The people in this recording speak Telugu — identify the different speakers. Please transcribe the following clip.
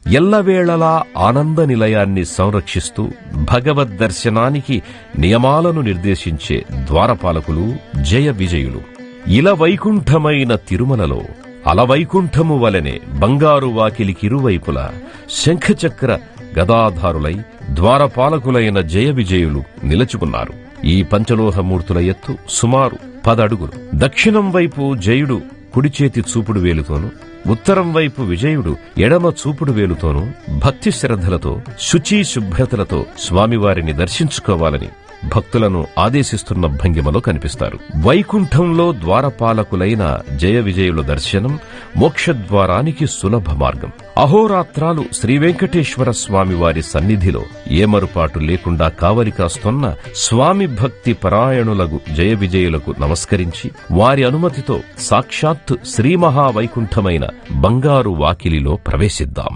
Speaker 1: ఎల్లవేళలా ఆనంద నిలయాన్ని సంరక్షిస్తూ భగవద్దర్శనానికి నియమాలను నిర్దేశించే ద్వారపాలకులు జయ విజయులు. ఇలవైకుంఠమైన తిరుమలలో అలవైకుంఠము వలెనే బంగారు వాకిలికిరువైపులా శంఖచక్ర గదాధారులై ద్వారపాలకులైన జయ విజయులు నిలుచుకున్నారు. ఈ పంచలోహమూర్తుల ఎత్తు సుమారు 10 అడుగులు. దక్షిణం వైపు జయుడు కుడిచేతి చూపుడు వేలుతోనూ, ఉత్తరం వైపు విజయుడు ఎడమ చూపుడు వేలుతోనూ భక్తి శ్రద్ధలతో శుచి శుభ్రతలతో స్వామివారిని దర్శించుకోవాలని భక్తులను ఆదేశిస్తున్న భంగిమలో కనిపిస్తారు. వైకుంఠంలో ద్వారపాలకులైన జయ విజయుల దర్శనం మోక్షద్వారానికి సులభ మార్గం. అహోరాత్రాలు శ్రీవెంకటేశ్వర స్వామివారి సన్నిధిలో ఏమరుపాటు లేకుండా కావలి కాస్తున్న స్వామి భక్తి పరాయణులకు జయ విజయులకు నమస్కరించి వారి అనుమతితో సాక్షాత్ శ్రీ మహావైకుంఠమైన బంగారు వాకిలిలో ప్రవేశిద్దాం.